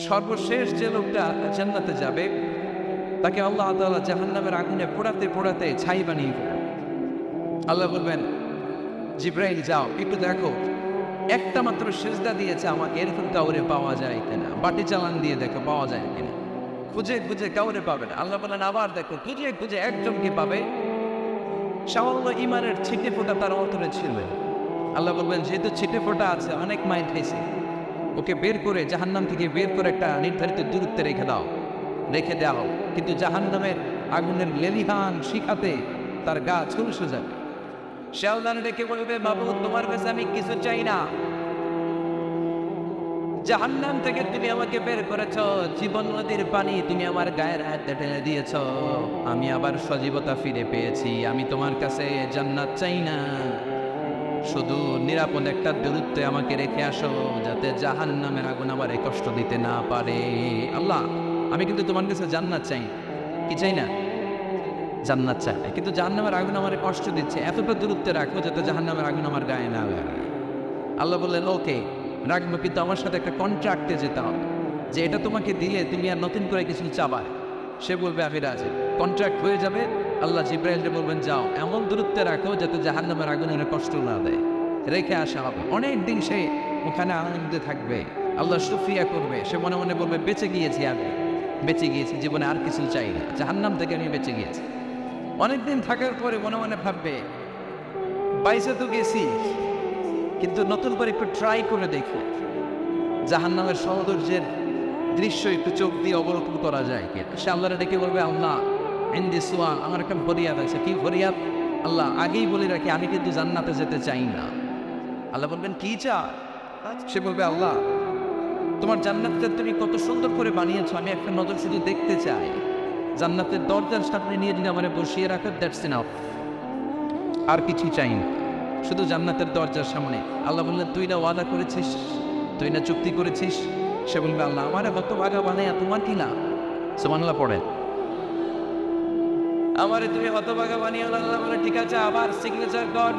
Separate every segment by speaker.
Speaker 1: সর্বশেষ যে লোকটা জান্নাতে যাবে তাকে আল্লাহ তাআলা জাহান্নামের আগুনে পোড়াতে পোড়াতে ছাই বানিয়ে ফেলবেন। আল্লাহ বলবেন, জিব্রাইল যাও একটু দেখো, একটা মাত্র সেজদা দিয়েছে আমাকে, এরকম কাউরে পাওয়া যায় কিনা। বাটি চালান দিয়ে দেখো পাওয়া যায় কিনা। খুঁজে খুঁজে কাউরে পাবে না। আল্লাহ বলেন আবার দেখো, খুঁজে খুঁজে একজনকে পাবে, সামান্য ইমানের ছিটে ফোঁটা তার অন্তরে ছিল। আল্লাহ বলবেন যেহেতু ছিটে ফোঁটা আছে, অনেক মাইন্ড হয়েছে, ওকে বের করে জাহান্নাম থেকে বের করে একটা নির্ধারিত দূরত্বে রেখে দেওয়া হোক। কিন্তু জাহান্নামের আগুনের লেলিহান শিখাতে তার গা ঝলসে যাবে। সে আল্লাহকে ডেকে বলবে, মাবুদ তোমার কাছে আমি কিছু চাই না, জাহান্নাম থেকে তুমি আমাকে বের করেছ, জীবন নদীর পানি তুমি আমার গায়ের হাতে ঢেলে দিয়েছ, আমি আবার সজীবতা ফিরে পেয়েছি। আমি তোমার কাছে জান্নাত চাই না, শুধু নিরাপদ একটা দূরত্বে আমাকে রেখে আসো, যাতে জাহান্নামের আগুন আবার এই কষ্ট দিতে না পারে। আল্লাহ আমি কিন্তু তোমার কাছে জান্নাত চাই, কি চাই না, জান্নাত চাই না, কিন্তু জাহান্নামের আগুন আমার কষ্ট দিচ্ছে, এতটা দূরত্বে রাখো যাতে জাহান্নামের আগুন আমার গায়ে না লাগে। আল্লাহ বললেন ওকে রাখবো, কিন্তু আমার সাথে একটা কন্ট্রাক্টে যেতে হবে, যে এটা তোমাকে দিলে তুমি আর নতুন করে কিছু চাবা। সে বলবে আমি রাজি, কন্ট্রাক্ট হয়ে যাবে। আল্লাহ জিব্রাইলকে বলবেন যাও এমন দূরত্বে রাখো যাতে জাহান্নামের আগুনের কষ্ট না দেয়, রেখে আসা হবে। অনেক দিন সে ওখানে আনন্দে থাকবে, আল্লাহ শুকরিয়া করবে। সে মনে মনে বলবে বেঁচে গিয়েছি, আমি বেঁচে গিয়েছি, জীবনে আর কিছু চাই না, জাহান্নাম থেকে আমি বেঁচে গিয়েছি। অনেকদিন থাকার পরে মনে মনে ভাববে বাইসে তো গেছি, কিন্তু নতুন করে একটু ট্রাই করে দেখি জাহান্নামের সৌন্দর্যের দৃশ্য একটু চোখ দিয়ে অবলোকন করা যায় কি। সে আল্লাহরে ডেকে বলবে, আল্লাহ ইনদি সুয়াল, আমার একটা ফরিয়াদ আছে। কি ফরিয়াদ? আল্লাহ আগেই বলে রাখি আমি কিন্তু জান্নাতে যেতে চাই না। আল্লাহ বলবেন কি চা? সে বলবে আল্লাহ তোমার জান্নাতটা তুমি কত সুন্দর করে বানিয়েছো, আমি একটা নজর শুধু দেখতে চাই। জান্নাতের দরজার সামনে নিয়ে যদি আমার বসিয়ে রাখো, দ্যাটস এনাফ, আর কিছু চাই না, শুধু জান্নাতের দরজার সামনে। আল্লাহ বললেন তুই না ওয়াদা করেছিস, তুই না চুক্তি করেছিস। সে বলবে আল্লাহ আমারে হতভাগা বানাইয়া তোমার কি না। সুবহানাল্লাহ পড়েন, আমারে তুমি হতভাগা বানিয়ে। আল্লাহ বলে ঠিক আছে, আবার সিগনেচার কর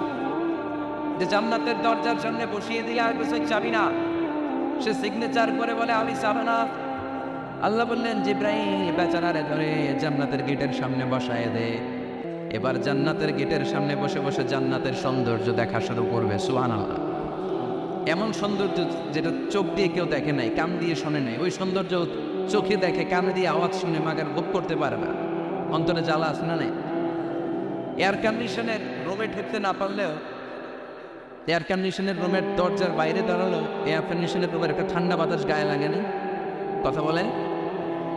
Speaker 1: যে জান্নাতের দরজার সামনে বসিয়ে দিলে আর কিছু চাবি না। সে সিগনেচার করে বলে আমি চাবো না। আল্লাহ বললেন জিব্রাইল বেচারারে ধরে জান্নাতের গেটের সামনে বসায় দে। এবার জান্নাতের গেটের সামনে বসে বসে জান্নাতের সৌন্দর্য দেখা শুরু করবে। সুবহানাল্লাহ, এমন সৌন্দর্য যেটা চোখ দিয়ে কেউ দেখে নাই, কান দিয়ে শোনে নাই। ওই সৌন্দর্য চোখে দেখে, কানে দিয়ে আওয়াজ শুনে মাগার ভোগ করতে পারে না, অন্তরে জ্বালা আছে না নাই। এয়ার কন্ডিশনের রুমে ঢুকতে না পারলেও, এয়ার কন্ডিশনের রুমের দরজার বাইরে দাঁড়ালো, এয়ার কন্ডিশনের রুমের একটা ঠান্ডা বাতাস গায়ে লাগে না, কথা বলেন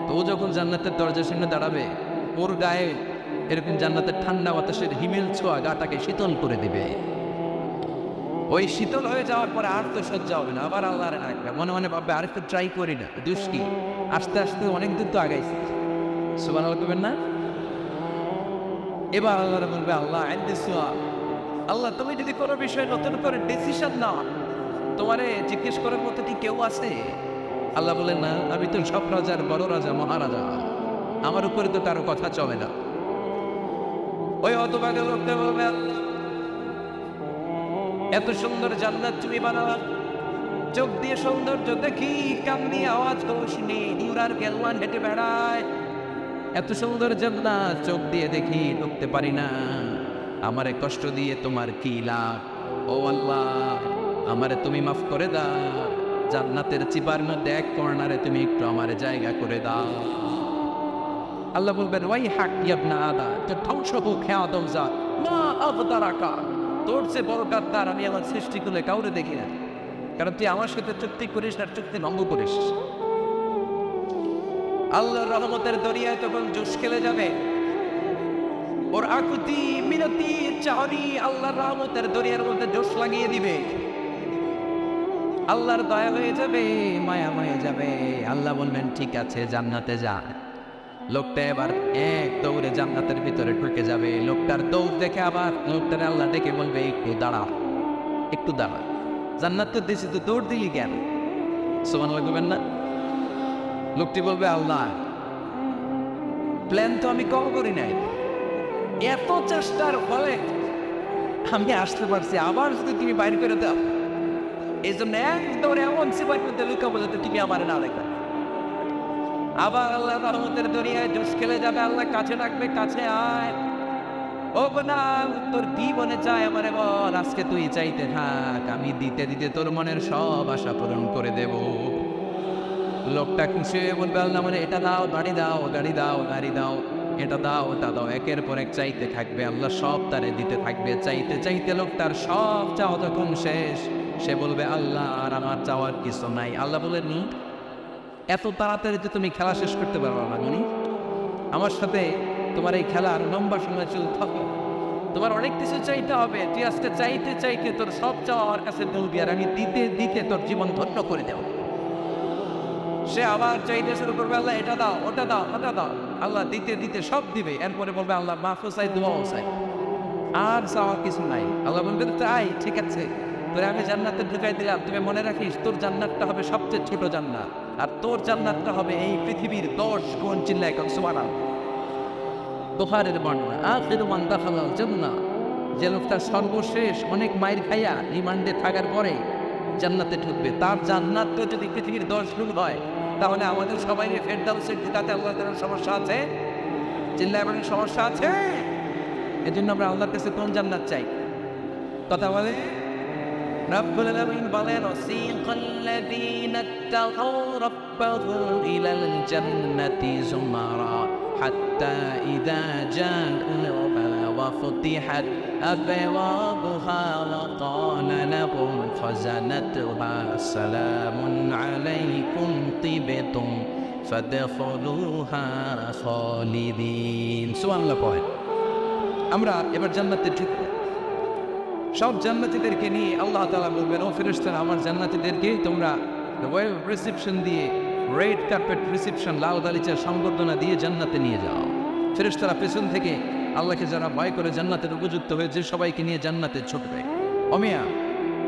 Speaker 1: তো। ও যখন জান্নাতের দরজার সামনে দাঁড়াবে, ওর গায়ে এরকম জান্নাতের ঠান্ডা বাতাসের হিমেল ছোঁয়া গাটাকে শীতল করে দিবে। ওই শীতল হয়ে যাওয়ার পরে আর তো সহ্য হবে না, আবার আল্লাহরে ডাকবে, মনে মনে ভাববে আরেকটু ট্রাই করি না, দুষ্কি আস্তে আস্তে অনেক দূর তো আগাইছি। সুবহানাল্লাহ করবেন না? এবার আল্লাহরে বলবে আল্লাহ আল্লাহ তুমি যদি কোনো বিষয়ে নতুন করে ডিসিশন নাও, তোমারে জিজ্ঞেস করার মতো কি কেউ আছে? আল্লাহ বলেন না, আমি তো সব রাজার বড় রাজা, মহারাজা, আমার উপরে তো কারো কথা চলে না। ওই হতভাগা লোকটা বলবে এত সুন্দর জান্নাত তুমি বানালা, চোখ দিয়ে সৌন্দর্য দেখি, কান দিয়ে আওয়াজ করে শুনি, নিউরার গেলওয়ান হেঁটে বেড়ায়, এত সুন্দর জান্নাত চোখ দিয়ে দেখি, ঢুকতে পারি না, আমারে কষ্ট দিয়ে তোমার কি লাভ? ও আল্লাহ আমারে তুমি মাফ করে দাও, জান্নাতের চিপার মধ্যে এক কর্নারে তুমি একটু আমারে জায়গা করে দাও। আল্লাহ বলবেন ওয়াই হাক ইবনা আদা, তো ধ্বংস হোক হে আদম জাত, মা আবদারাকা, তোর চেয়ে বড় গাদ্দার আমি আমার সৃষ্টি করলে কাউরে দেখি না, কারণ তুই আমার সাথে চুক্তি করিস আর চুক্তি ভঙ্গ করিস। আল্লাহর রহমতের দরিয়ায় তখন জোশ খেলে যাবে, ওর আকুতি মিনতি চাহনি আল্লাহর রহমতের দরিয়ার মধ্যে জোশ লাগিয়ে দিবে। আল্লাহর দয়া হয়ে যাবে, মায়া হয়ে যাবে। আল্লাহ বলবেন ঠিক আছে জান্নাতে যা। লোকটা এবার এক দৌড়ে জান্নাতের ভিতরে ঢুকে যাবে। লোকটার দৌড় দেখে আবার লোকটারে আল্লাহ ডেকে বলবে একটু দাঁড়া, একটু দাঁড়া, জান্নাত তো দিছি, তো দৌড় দিলি কেন? সুবহানাল্লাহ বলবেন না? লোকটি বলবে আল্লাহ প্ল্যান তো আমি কম করি নাই, এত চেষ্টার ফলে আমি আসতে পারছি, আবার যদি তুমি বাইর করে দাও, এই জন্য এক দৌড়ে এমন সিপাই মধ্যে লুকাবো যাতে তুমি আমার না দেখা। আবার আল্লাহ রহমতের দুনিয়ায় জোশ খেলে যাবে, আল্লাহ কাছে ডাকবে, কাছে আয়। ও না, তোর কি মনে চায় আমারে বল, আজকে তুই চাইতে থাক, আমি দিতে দিতে তোর মনের সব আশা পূরণ করে দেব। লোকটা খুশি হয়ে বলবে, আল্লাহ মানে এটা দাও, গাড়ি দাও, গাড়ি দাও, গাড়ি দাও, এটা দাও, ওটা দাও, একের পর এক চাইতে থাকবে, আল্লাহ সব তারে দিতে থাকবে। চাইতে চাইতে লোকটার সব চাওয়া যখন শেষ, সে বলবে, আল্লাহ আর আমার চাওয়ার কিছু নাই। আল্লাহ বলেন, এত তাড়াতাড়ি যে তুমি খেলা শেষ করতে পারবে না, মানে আমার সাথে তোমার এই খেলার লম্বা সময় চলতে হবে, তোমার অনেক কিছু চাইতে হবে। তুই আজকে চাইতে চাইতে তোর সব চাওয়া আমার কাছে বলবি, আর আমি দিতে দিতে তোর জীবন ধন্য করে দেব। সে আবার চাইতে শুরু করবে, আল্লাহ এটা দাও, ওটা দাও, ওটা দাও, আল্লাহ দিতে দিতে সব দিবে। এরপরে বলবে, আল্লাহ মাফও চাই, দোয়াও চাই, আর চাওয়ার কিছু নাই। আল্লাহ বলবে, তাই ঠিক আছে, তোরে আমি জান্নাতে ঢুকাই দিলাম, তুমি মনে রাখিস তোর জান্নাতটা হবে সবচেয়ে ছোট জান্নাত, আর তোর জান্নাতটা হবে এই পৃথিবীর 10 গুণ। চিল্লায় এখন সুবহানাল্লাহ। বুখারীর বর্ণনা, আখিরু মান দাখালাল জান্নাহ, যে লোকটা সর্বশেষ অনেক মাইর খাইয়া রিমান্ডে থাকার পরে জান্নাতে ঢুকবে, তার জান্নাতটা যদি পৃথিবীর 10 গুণ হয়, তাহলে আমাদের সবাই ফেরদাউসে ঢুকাতে আল্লাহ তাআলার সমস্যা আছে? চিল্লায় বলেন, সমস্যা আছে? এজন্য আমরা আল্লাহর কাছে কোন জান্নাত চাই? কথা বলে রব্বুল আলামিন বলেন, ওয়াসিকাল্লাযীনা ইত্তাকাউ রাব্বাহুম ইলাল জান্নাতি যুমারা হাত্তা ইযা জাআ ওয়া ফুতিহাত আবওয়াবুহা ওয়া ক্বালা লাহুম খাযানাতুহা সালামুন আলাইকুম তিবতুম ফাদখুলুহা খালিদিন। সুবহানাল্লাহ পড়েন। আমরা এবার জান্নাতে ঢুকব, সব জান্নাতীদেরকে নিয়ে আল্লাহ তাআলা বলবেন, ও ফেরেশতারা, আমার জান্নাতীদেরকে তোমরা ওয়েল রিসেপশন দিয়ে, রেড কার্পেট রিসেপশন, লাল গালিচার সংবর্ধনা দিয়ে জান্নাতে নিয়ে যাও। ফেরেশতারা পেছন থেকে আল্লাহকে যারা ভয় করে জান্নাতের উপযুক্ত হয়েছে সবাইকে নিয়ে জান্নাতে ছুটবে। অমিয়া,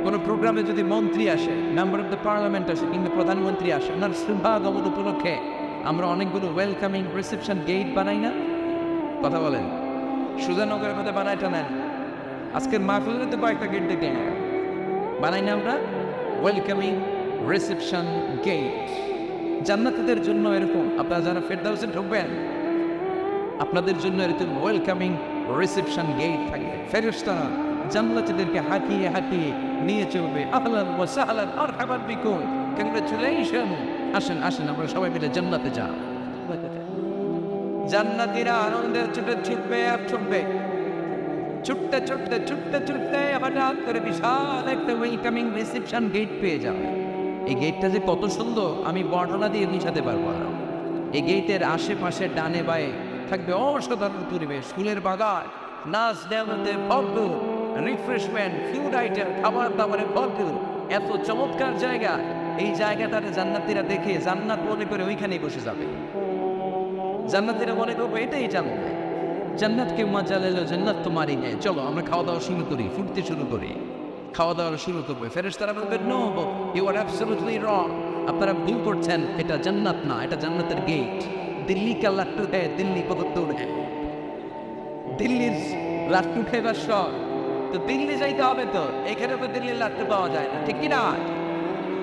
Speaker 1: কোনো প্রোগ্রামে যদি মন্ত্রী আসে, মেম্বার অফ দ্য পার্লামেন্ট আসে, কিংবা প্রধানমন্ত্রী আসে, ওনার শুভাগমন উপলক্ষে আমরা অনেকগুলো ওয়েলকামিং রিসেপশন গেট বানাই না? কথা বলেন, সুজানগরের মধ্যে বানাইটা নেন, আজকের মাহফিলের তো কয়েকটা গেট দেখে বানাই না আমরা, ওয়েলকামিং রিসেপশন গেট। জান্নাতীদের জন্য এরকম, আপনারা যারা ফেরদাউসে ঢুকবেন আপনাদের জন্য এরকম ওয়েলকামিং রিসেপশন গেট থাকবে। ফেরেশতারা জান্নাতীদেরকে হাঁটিয়ে হাঁটিয়ে নিয়ে চলবে, আহলান ওয়া সাহলান মারহাবান বিকুম, কংগ্রাচুলেশন, আসেন আসেন আমরা সবাই মিলে জান্নাতে যাই। জান্নাতীরা আনন্দের ছুটে ছুটবে আর ছুটবে, ছুটতে ছুটতে ছুটতে ছুটতে হঠাৎ করে বিশাল একটা ওয়েলকামিং রিসেপশন গেট পেয়ে যাবে। এই গেটটা যে কত সুন্দর আমি বর্ণনা দিয়ে বুঝাতে পারবো না। এই গেটের আশেপাশে ডানে বায়ে থাকবে অসাধারণ পরিবেশ, ফুলের বাগান, নাচ দেওয়াতে ভরপুর, রিফ্রেশমেন্ট, ফুড আইটেম, খাবার দাবারে ভরপুর, এত চমৎকার জায়গা। এই জায়গাটাতে জান্নাতীরা দেখে জান্নাত মনে করে ওইখানেই বসে যাবে। জান্নাতীরা মনে করবো এটাই জান্নাত, জান্নাতকে মজা লেলো, জান্নাত তো মারি নেই, চলো আমরা খাওয়া দাওয়া শুরু করি, ফুটতে শুরু করি, খাওয়া দাওয়া শুরু করবে। ফেরেশতারা বলবে, no, you are absolutely wrong, আপনারা ভুল করছেন, এটা জান্নাত না, এটা জান্নাতের গেট। দিল্লি কা লাট্টু হ্যাঁ, দিল্লি কত দূর হ্যাঁ, দিল্লির লাট্টু খাইবার শখ, তো দিল্লি যাইতে হবে, তো এখানে তো দিল্লির লাট্টু পাওয়া যায় না, ঠিক কিনা?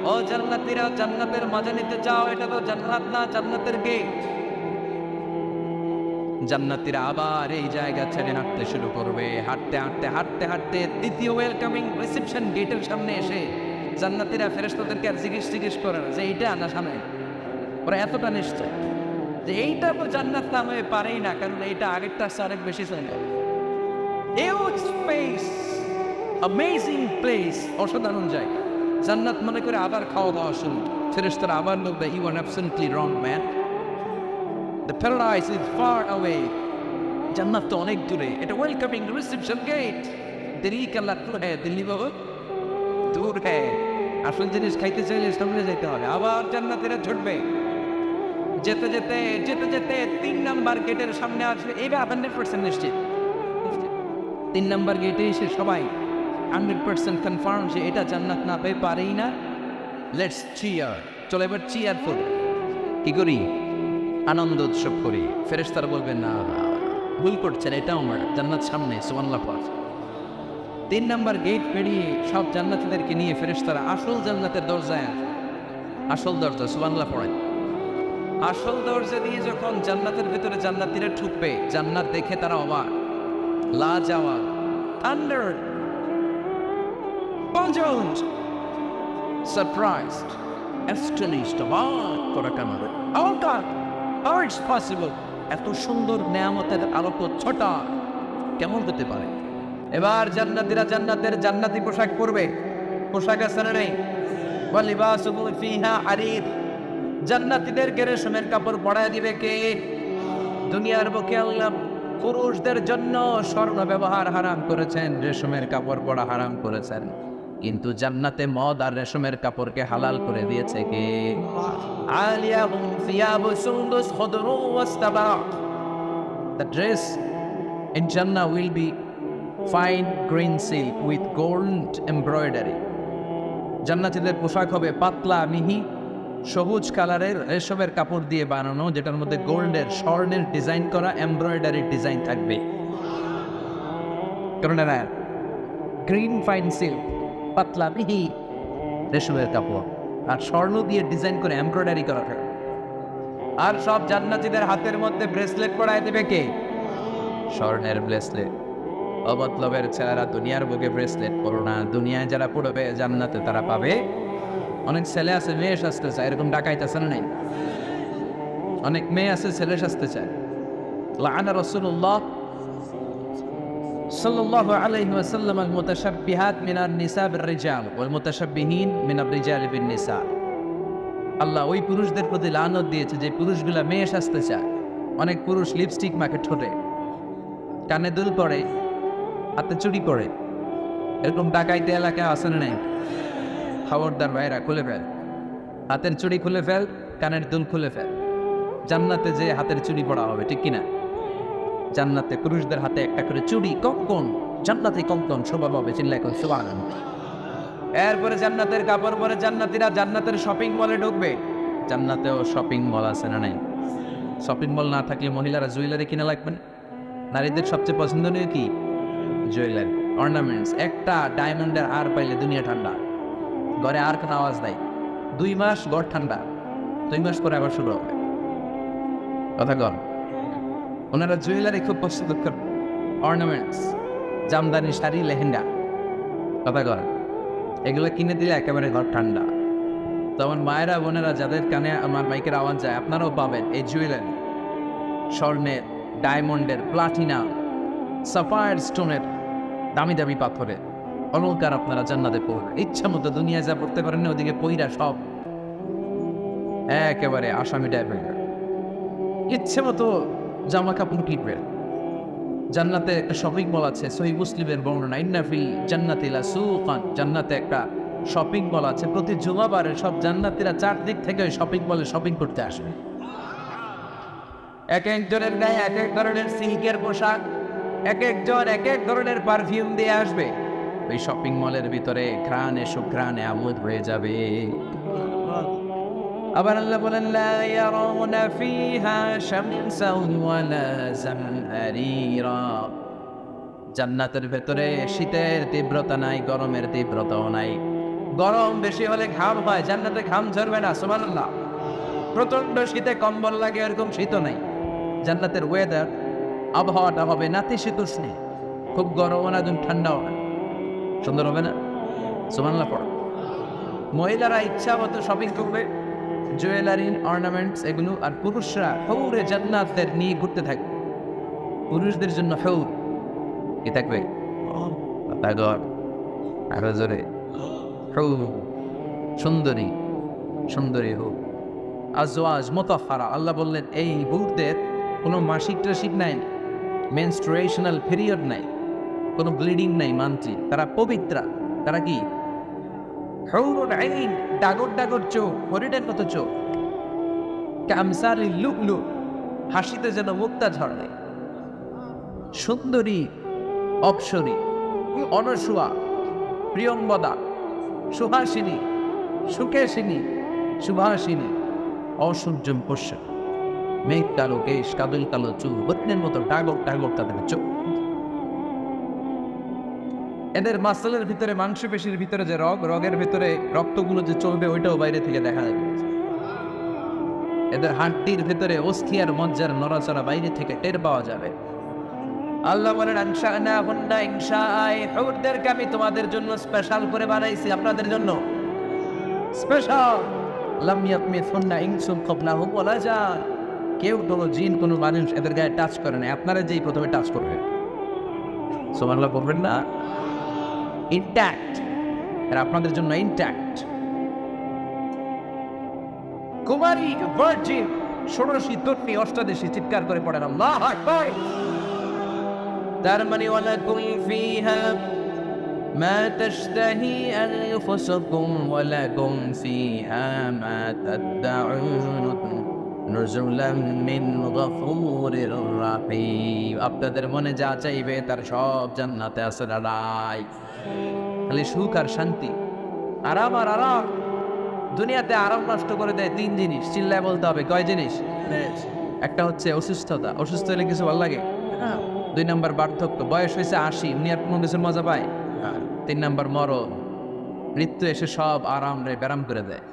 Speaker 1: ও জান্নাতীরা, জান্নাতের মজা নিতে চাও, এটা তো জান্নাত না, জান্নাতের গেট। জান্নাতীরা আবার এই জায়গা ছেড়ে হাঁটতে শুরু করবে, হাঁটতে হাঁটতে হাঁটতে হাঁটতে দ্বিতীয় ওয়েলকামিং রিসেপশন গেটের সামনে এসে জান্নাতীরা ফেরেশতাদেরকে আর জিজ্ঞেস করে না যে এইটা না সামনে, ওরা এতটা নিশ্চয় যে এইটা তো জান্নাত না হয়ে পারেই না, কারণ এইটা আগেরটা অনেক বেশি চলে। হিউজ স্পেস, অ্যামেজিং প্লেস, অসাধারণ জায়গা, জান্নাত মনে করে আবার খাওয়া দাওয়া শুরু। ফেরেশতারা আবার বলবে, you are absolutely wrong man, the paradise is far away, জান্নাত তো অনেক দূরে, এটা ওয়েলকামিং রিসেপশন গেট। দিল্লি কা লাট্টু হ্যাঁ, দিল্লি বাবু দূর হ্যাঁ, আসল জিনিস খাইতে চাইলে সামনে যেতে হবে। আবার জান্নাতীরা ছুটবে, যেতে যেতে যেতে যেতে 3 নাম্বার গেটের সামনে আসবে। এইবার 100% নিশ্চিত 3 নাম্বার গেটে এসে সবাই 100% কনফার্ম যে এটা জান্নাত না পেয়ে পারেই না। লেটস চিয়ার, চলো এবার চিয়ার করি, কি করি, আনন্দ উৎসব করি। ফেরেশতারা বলবেন, না ভুল করছেন, এটা আমার জান্নাত সামনে, সুবহানাল্লাহ পড়। 3 নাম্বার গেট পেরিয়ে সব জান্নাতীদেরকে নিয়ে ফেরেশতারা আসল জান্নাতের দরজায়, আসল দরজা, সুবহানাল্লাহ পড়েন। আসল দরজা দিয়ে যখন জান্নাতের ভিতরে জান্নাতীরা ঢুকবে, জান্নাত দেখে তারা অবাক, লাজাওয়াব, থান্ডার, puzzled, surprised, astonished, অবাক করা কেন? How God? How it's possible? এত সুন্দর নেয়ামতের আলোক ছটা কেমন হতে পারে? এবার জান্নাতীরা জান্নাতের জান্নাতি পোশাক পরবে। পোশাক আছে না নেই? ওয়ালিবাসুহুম ফিহা হারির। জান্নাতীদেরকে রেশমের কাপড় পরায় দিবে কে? দুনিয়ার বুকে আল্লাহ পুরুষদের জন্য স্বর্ণ ব্যবহার হারাম করেছেন, রেশমের কাপড় পরা হারাম করেছেন, কিন্তু জান্নাতে মদ আর রেশমের কাপড়কে হালাল করে দিয়েছে কে? আলিয়াহুম সিয়াবু সুন্দুস খুদরু ওয়াস্তাবারা। The dress in Jannah will be fine green silk with gold embroidery. জান্নাতীদের পোশাক হবে পাতলা মিহি সবুজ কালারের রেশমের কাপড় দিয়ে বানানো, যেটার মধ্যে গোল্ডের স্বর্ণের ডিজাইন করা এমব্রয়ডারি ডিজাইন থাকবে। কারণ এরা গ্রিন ফাইন সিল্ক, পাতলা মিহি রেশমের কাপড় আর স্বর্ণ দিয়ে ডিজাইন করে এমব্রয়ডারি করা থাকে। আর সব জান্নাতীদের হাতের মধ্যে ব্রেসলেট পরায় দেবে কে? স্বর্ণের ব্রেসলেট। অমতলবের ছেলেরা দুনিয়ার বুকে ব্রেসলেট পরো না, দুনিয়ায় যারা পড়বে জান্নাতে তারা পাবে। অনেক ছেলে আছে মেয়ে সাজতে চায়, এরকম ডাকাইতেছে না নাই? অনেক মেয়ে আছে ছেলে সাজতে চায়। লাআনা রাসূলুল্লাহ সাল্লাল্লাহু আলাইহি ওয়াসাল্লাম আল মুতাশাব্বিহাত মিনান নিসা বির রিজাল ওয়াল মুতাশাব্বিহিন মিনার রিজাল বিন নিসা। আল্লাহ ওই পুরুষদের প্রতি লানত দিয়েছে যে পুরুষগুলা মেয়ে সাজতে চায়। অনেক পুরুষ লিপস্টিক মাখে ঠোঁটে, কানে দুল পরে, হাতে চুড়ি পরে। এরকম ডাকাইতে এলাকায় আছে না নাই? খবরদার ভাইরা, খুলে ফেল হাতের চুড়ি, খুলে ফেল কানের দুল, খুলে ফেল। জান্নাতে যে হাতের চুড়ি পড়া হবে, ঠিক কিনা? জান্নাতে পুরুষদের হাতে একটা করে চুড়ি, কঙ্কন, জান্নাতে কঙ্কন শোভা পাবে। চিল্লায় কোন সুবহানাল্লাহ। এরপরে জান্নাতের কাপড় পরে জান্নাতীরা জান্নাতের শপিং মলে ঢুকবে। জান্নাতেও শপিং মল আছে না নাই? শপিং মল না থাকলে মহিলারা জুয়েলারি কিনা লাগবে না? নারীদের সবচেয়ে পছন্দনীয় কি? Jewellery, ornaments. একটা ডায়মন্ডের হার পাইলে দুনিয়া ঠান্ডা, ঘরে আর কোনো আওয়াজ নাই। 2 মাস ঘর ঠান্ডা, 2 মাস পরে আবার শুরু হবে। কথা কর, ওনারা জুয়েলারি খুব পছন্দ করেন, অর্নামেন্টস, জামদানি শাড়ি, লেহেঙ্গা। কথা কর, এগুলো কিনে দিলে একেবারে ঘর ঠান্ডা। তখন মায়েরা বোনেরা যাদের কানে আমার মাইকের আওয়াজ যায়, আপনারাও পাবেন এই জুয়েলারি, স্বর্ণের, ডায়মন্ডের, প্লাটিনা, সাফায়ার স্টোনের, দামি দামি পাথরের অলঙ্কার আপনারা জান্নাতে পড়বেন। ইচ্ছা মতো দুনিয়া যা পড়তে পারেন না, ওদিকে পইরা সব একেবারে আসামি টাইপের ইচ্ছে মতো জামা কাপড় কিনবেন। জান্নাতে একটা শপিং মল আছে, সহিহ মুসলিমের বর্ণনা, ইন্না ফি জান্নাতি লাসুকান। জান্নাতে একটা শপিং মল আছে, প্রতি জুমাবারে সব জান্নাতীরা চারদিক থেকে ওই শপিং মলে শপিং করতে আসবে। এক একজনের গায়ে এক এক ধরনের সিল্কের পোশাক, এক একজন এক এক ধরনের পারফিউম দিয়ে আসবে। ওই শপিং মলের ভিতরে ঘ্রাণে সুঘ্রাণে আমোদ হয়ে যাবে। আবার আল্লাহ বলেন, লা ইয়ারাউনা ফিহা শামসান ওয়ালা জামহারিরা। জান্নাতের ভেতরে শীতের তীব্রতা নাই, গরমের তীব্রতাও নাই। গরম বেশি হলে ঘাম হয়, জান্নাতে ঘাম ঝরবে না। সুবহানাল্লাহ। প্রচন্ড শীতে কম্বল লাগে, এরকম শীতও নাই। জান্নাতের ওয়েদার, আবহাওয়াটা হবে নাতিশীতোষ্ণ, খুব গরমও না, ঠান্ডাও না। সুন্দর হবে না? সুবহানাল্লাহ পড়ো। মহিলারা ইচ্ছা মতো শপিং করবে, জুয়েলারি, অর্নামেন্টস এগুলো। আর পুরুষরা হৌরে জান্নাতের নিয়ে ঘুরতে থাকবে। পুরুষদের জন্য হৌর কি থাকবে? তাগর, আরো জোরে, হৌর, সুন্দরী, সুন্দরী হৌ, আজওয়াজ মুতাহহারা। আল্লাহ বললেন এই হুরদের কোনো মাসিক টাসিক নাই, মেনস্ট্রুয়েশনাল পিরিয়ড নাই, কোনো ব্লিডিং নাই মান্থলি। তারা পবিত্রা। তারা কি? হুরুন আইন, ডাগর ডাগর চোখ, হরিণের মতো চোখ, কামসালি লুকলু, হাসিতে যেন মুক্তা ঝরে। সুন্দরী, অপ্সরী, অনসুয়া, প্রিয়ংবদা, সুহাসিনী, সুকেশিনী, সুভাষিনী, অসূর্যম পোষ্য, মেঘ কালো কেশ, কাদল কালো চুল, বত্নের মতো ডাগর ডাগর তাদের চোখ। এদের মাসলের ভিতরে, মাংসপেশির ভিতরে যে রগের ভিতরে রক্তগুলো যে চলবে, ওইটাও বাইরে থেকে দেখা যাবে। এদের হাড্ডির ভেতরে অস্থি আর মজ্জার নড়াচড়া বাইরে থেকে টের পাওয়া যাবে। আল্লাহ বলেন আনশানা হুন্না ইনশাআ, হুরদেরকে আমি তোমাদের জন্য স্পেশাল করে বানাইছি, আপনাদের জন্য স্পেশাল। লাম ইয়াতমিসুন্না ইনসুন ক্বাবলাহুম ওয়ালা জান, কেউ কোনো জিন কোনো মানুষ এদের গায়ে টাচ করে না, আপনারা যেই প্রথমে টাচ করবে। সুবহানাল্লাহ বলবেন না? ইনট্যাক্ট, এরা আপনাদের জন্য ইনট্যাক্ট। কুমারী ভার্জিন ষোড়শী তরুণী অষ্টাদশী চিৎকার করে পড়েন আল্লাহু আকবার। তার মানে ওয়ালাকুম ফিহা মা তাশতাহি আনফুসুকুম ওয়ালাকুম ফিহা মা তাদউন নুজুলাম মিন গফুরির রাহিম। আপনাদের মনে যা চাইবে তার সব জান্নাতে আছে দাঁড়াই। খালি সুখ আর শান্তি, আরাম আর আরাম। দুনিয়াতে আরাম নষ্ট করে দেয় তিন জিনিস, চিল্লায় বলতে হবে কয় জিনিস? একটা হচ্ছে অসুস্থতা, অসুস্থ হলে কিছু ভালো লাগে। 2 নম্বর বার্ধক্য, বয়স হয়েছে 80, উনি আর কোনো কিছুর মজা পায়। 3 নম্বর মরণ, মৃত্যু এসে সব আরাম রে ব্যারাম করে দেয়।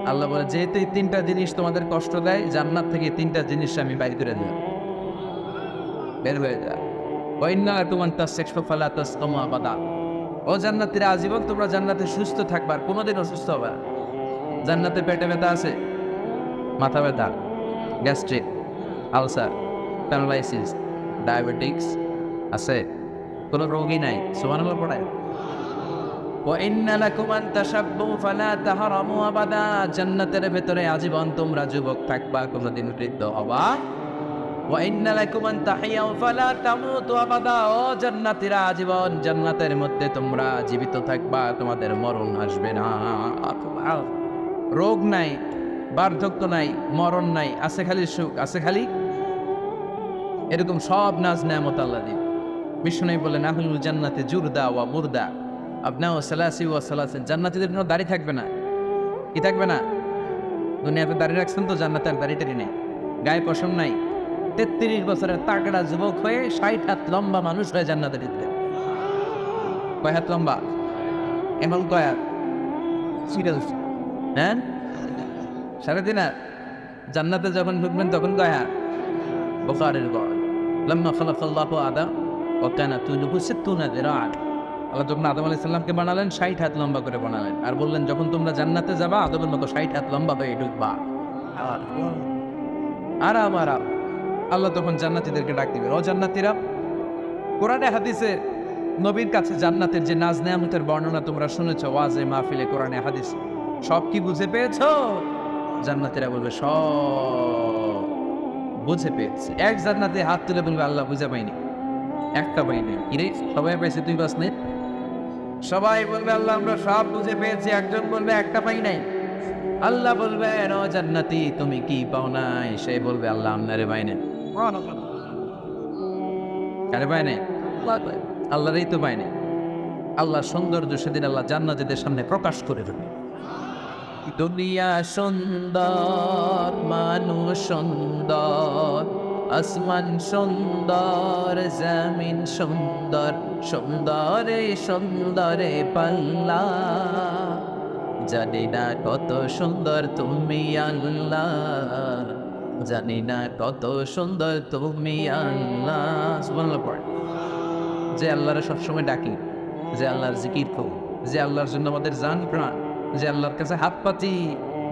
Speaker 1: আল্লাহ বলে যেহেতু এই 3টা জিনিস তোমাদের কষ্ট দেয়, জান্নাত থেকে 3টা জিনিস আমি বাইর করে দেব, বের হয়ে যায়। ওয়াইন্না তুমান তাসসাকফু ফালা তাসকামু আবাদা, ও জান্নাতীরা আজীবন তোমরা জান্নাতে সুস্থ থাকবা, আর কোনোদিন অসুস্থ হবে না। জান্নাতে পেটে ব্যথা আছে, মাথা ব্যথা, গ্যাস্ট্রিক, আলসার, প্যারালাইসিস, ডায়াবেটিক্স আছে, কোনো রোগী নাই। সুবহানাল্লাহ পড়ায়। ওয়া ইন্না লাকুম আন তাশাব্বু ফালা তাহরামু আবাদা, জান্নাতের ভেতরে আজীবন তোমরা যুবক থাকবা, কোনোদিন বৃদ্ধ হবা। ওয়া ইন্না লাকুম আন তাহিয়াউ ফালা তামুতু আবাদা, ও জান্নাতীরা আজীবন জান্নাতের মধ্যে তোমরা জীবিত থাকবা, তোমাদের মরণ আসবে না। রোগ নাই, বার্ধক্য নাই, মরণ নাই, আছে খালি সুখ, আছে খালি এরকম সব নাজ নেয়ামত আল্লাহ দিন। বিষ্ণু বলেন আহলুল জান্নাতে জুরদা ওয়া মুরদা আবনাউ সালাসি ওয়া সালাসিন, জান্নাতীদের জন্য দাড়ি থাকবে না। কি থাকবে না? দুনিয়াতে দাড়ি রাখছেন তো, জান্নাতে আর দাড়ি টাড়ি নেই, গায়ে পশম নাই। 33 বছরের তাগড়া যুবক হয়ে 60 হাত লম্বা মানুষ হয়ে জান্নাতে ঢুকবে। কয় হাত লম্বা? এমন কয় হাত? সিরিয়াস? হ্যাঁ, 3.5 হাত। জান্নাতে যখন ঢুকবেন তখন কয় হাত? বুখারীর গড়, লাম্মা খালাকাল্লাহু আদম ওয়া কানা তুলুহু 60 যিরাআন। আল্লাহ যখন আদম আলাইহিস সালামকে বানালেন 60 হাত লম্বা করে বানালেন, আর বললেন যখন তোমরা জান্নাতে যাবা আদমের মতো 60 হাত লম্বা হয়ে ঢুকবা। আরাম আরাম। আল্লাহ তখন জান্নাতীদেরকে ডাক দিবেন, ও জান্নাতীরা, কোরআনে হাদিসে নবীর কাছে জান্নাতের যে নাজ নেয়ামতের বর্ণনা তোমরা শুনেছো ওয়াজে মাহফিলে, কোরআনে হাদিস, সব কি বুঝে পেয়েছো? জান্নাতীরা বলবে সব বুঝে পেয়েছি। এক জান্নাতে হাত তুলে বলবে আল্লাহ বুঝে পাইনি, একটা পাইনি। ইরে সবাই পাইছে, তুই পাস নাই? সবাই বলবে আল্লাহ আমরা সব বুঝে পেয়েছি, একজন বলবে একটা পাই নাই। আল্লাহ বলবে ও জান্নাতি তুমি কি পাও নাই? সে বলবে আল্লাহ আপনারে পাই নাই। কারে পাই নাই? আল্লাহরই তো পাই নাই। আল্লাহ সৌন্দর্য সেদিন আল্লাহ জান্নাতীদের সামনে প্রকাশ করে দেবে। দুনিয়া সুন্দর, মানুষ সুন্দর, আসমান সুন্দর, জমিন সুন্দর, সুন্দরে সুন্দরে পাল্লা, জানি না কত সুন্দর তুমি আল্লাহ, জানি না কত সুন্দর তুমি আল্লাহ। সুবহানাল্লাহ পড়ে। যে আল্লাহরে সবসময় ডাকি, যে আল্লাহর জিকির করি, যে আল্লাহর জন্য আমাদের জান প্রাণ, যে আল্লাহর কাছে হাত পাতি,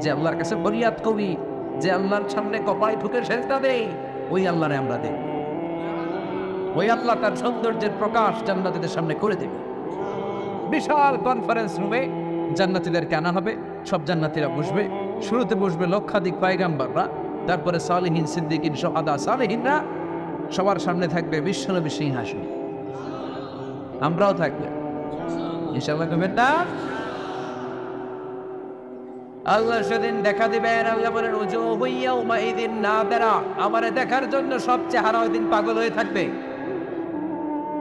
Speaker 1: যে আল্লাহর কাছে ফরিয়াদ করি, যে আল্লাহর সামনে কপালে ঠুকে সেজদা দেই, ওই আল্লাহরে আমরা দেই। ওই আল্লাহ তার সৌন্দর্যের প্রকাশ জান্নাতীদের সামনে করে দেবে। বিশাল কনফারেন্স রুমে জান্নাতীদেরকে আনা হবে, সব জান্নাতীরা বসবে। শুরুতে বসবে লক্ষাধিক পয়গাম্বররা, তারপরে সালেহীন, সিদ্দিকিন, শুহাদা, সালেহীনরা, সবার সামনে থাকবে বিশ্বনবী সিংহাসন। আমরাও থাকবে ইনশাআল্লাহ। কবেন না? আল্লাহ সেদিন দেখা দিবেন। আল্লাহ বলেন উজুহু ইয়াউমাইযিন নাযিরা, আমারে দেখার জন্য সব চেহারা ওই দিন পাগল হয়ে থাকবে।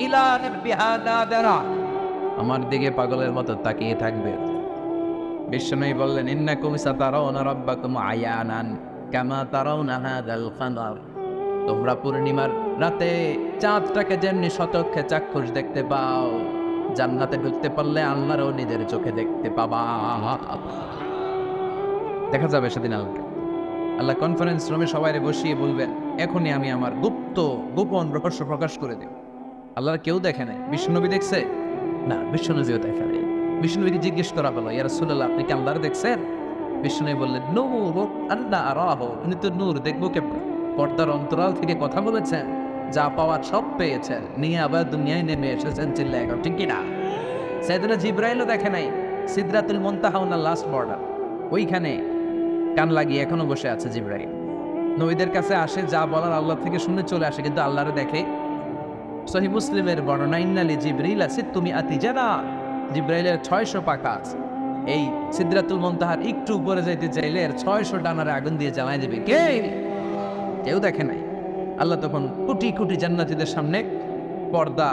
Speaker 1: ইলা রাব্বিহা নাযিরা, আমার দিকে পাগলের মতো তাকিয়ে থাকবে। বিষ্ণু বললেন ইন্নাকুম সাতারাউনা রাব্বাকুম আয়ানান কামা তারাউনা হাযাল কামার, তোমরা পূর্ণিমার রাতে চাঁদটাকে যেমনি শতক্ষে চাক্ষুষ দেখতে পাও, জান্নাতে ঢুকতে পারলে আল্লাহরও নিজের চোখে দেখতে পাবা। দেখা যাবে সেদিন আল্লাহকে। আল্লাহ কনফারেন্স রুমে সবাইরে বসিয়ে বলবেন, এখনই আমি আমার গোপন রহস্য প্রকাশ করে দেব। আল্লাহর কেউ দেখে নাই। বিষ্ণুনবী দেখছে না, বিষ্ণুনবীও দেখে নাই। বিষ্ণুনবীকে জিজ্ঞেস করা হলো, ইয়া রাসূলুল্লাহ, আপনি কি আল্লাহর দেখছেন? বিষ্ণুনবী বললেন, নূর আন্না আরাহু, উনি তো নূর, দেখবো কেমন? পর্দার অন্তরাল থেকে কথা বলেছেন, যা পাওয়ার সব পেয়েছেন, নিয়ে আবার দুনিয়ায় নেমে এসেছেন, চিল্লায় এখন, ঠিক কিনা? সাইয়েদনা জিবরাইলও দেখে নাই। সিদরাতুল মুনতাহা ওনার লাস্ট বর্ডার, ওইখানে কান লাগিয়ে এখনো বসে আছে জিবরাইল। নবীদের কাছে আসে, যা বলার আল্লাহ থেকে শুনে চলে আসে, কিন্তু আল্লাহরে দেখে। সহিহ মুসলিমের বর্ণনা, ইন্নালি জিবরিল আছে তুমি আতিজানা, জিবরাইলের 600 পাখা আছে। এই সিদরাতুল মুনতাহার একটু উপরে যাইতে চাইলে এর 600 ডানারে আগুন দিয়ে জ্বালায় দেবে। কেউ দেখে নাই। আল্লাহ তখন কোটি কোটি জান্নাতীদের সামনে পর্দা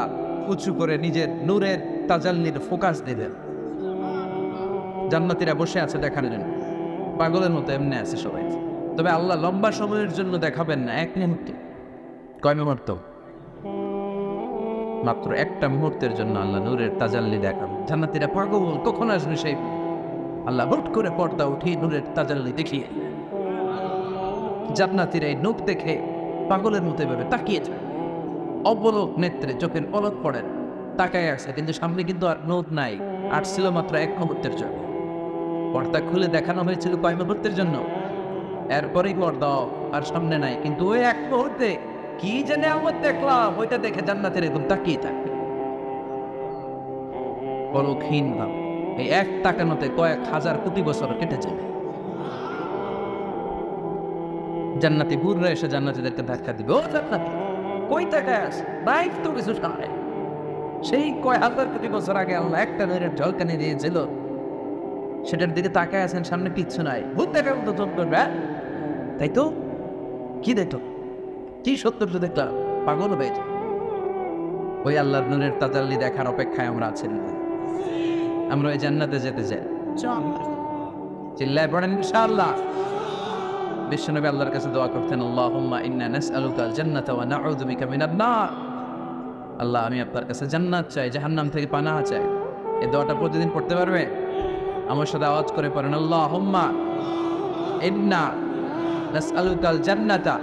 Speaker 1: উঁচু করে নিজের নূরের তাজাল্লির ফোকাস দিলেন। জান্নাতীরা বসে আছে দেখার জন্য, পাগলের মতো এমনি আছে সবাই। তবে আল্লাহ লম্বা সময়ের জন্য দেখাবেন না, এক মুহূর্তে। কয় মুহূর্ত? মাত্র একটা মুহূর্তের জন্য আল্লাহ নূরের তাজাল্লি দেখাবেন। জান্নাতীরা পাগল, কখন আসবে সেই? আল্লাহ হুট করে পর্দা উঠিয়ে নূরের তাজাল্লি দেখিয়ে জান্নাতীরা এই নূর দেখে পাগলের মতো এভাবে তাকিয়ে যায়। অবলোক নেত্রে চোখের পলক পড়ে, তাকায় আছে, কিন্তু সামনে কিন্তু আর নূর নাই। আসছিল মাত্র এক মুহূর্তের জন্য। পর্দা খুলে দেখানো হয়েছিল কয় মুহূর্তের জন্য? এরপরেই পর্দা আর সামনে নাই, কিন্তু ওই এক মুহূর্তে কি জানে আমার দেখলাম, ওইটা দেখে জান্নাতের এরকম তাকিয়ে থাকে পলকহীন ভাবে। এই এক তাকানোতে কয়েক হাজার কোটি বছর কেটে যাবে। জান্নাতি হুররা এসে জান্নাতীদেরকে ধাক্কা দিবে, ও জান্নাতি কই তাকায় আছে, লাইফ তো কিছু সামনে। সেই কয় হাজার কোটি বছর আগে আল্লাহ একটা নৈরের ঝলকানি দিয়েছিল, সেটার দিকে তাকায় আছেন, সামনে কিচ্ছু নাই। ভূত দেখার মতো চোখ করবে, তাই তো? কি দেখো, কি সত্যটা দেখলাম, পাগল হয়েছে। ওই আল্লাহর নূরের তাজাল্লি দেখার অপেক্ষায় আমরা আছি। আমরা ওই জান্নাতে যেতে চাই, চিল্লায় পড়েন ইনশাআল্লাহ। বিশ্বনবী আল্লাহর কাছে দোয়া করতেন, আল্লাহুম্মা ইন্না নাসআলুকাল জান্নাতা ওয়া নাউযু বিকা মিনান নার। আল্লাহ, আমি আপনার কাছে জান্নাত চাই, জাহান্নাম থেকে পানাহ চাই। এই দোয়াটা প্রতিদিন পড়তে পারবে? আমার সাথে আওয়াজ করে পড়েন, আল্লাহুম্মা ইন্না নাসআলুকাল জান্নাতা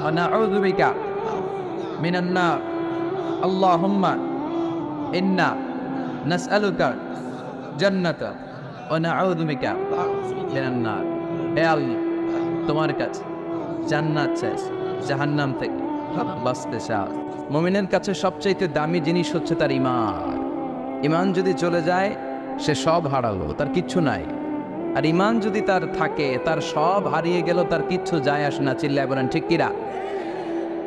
Speaker 1: ওয়া নাউযু বিকা মিনান নার। আল্লাহুম্মা ইন্না নাসআলুকাল জান্নাতা ওয়া নাউযু বিকা মিনান নার। হে আল্লাহ, তোমার কাছে জান্নাত চাই, জাহান্নাম থেকে বাঁচতে চাই। মুমিনের কাছে সবচাইতে দামি জিনিস হচ্ছে তার ঈমান। ঈমান যদি চলে যায়, সে সব হারালো, তার কিচ্ছু নাই। আর ঈমান যদি তার থাকে, তার সব হারিয়ে গেল, তার কিচ্ছু যায় আসে না। চিল্লায় বলেন ঠিক কিনা?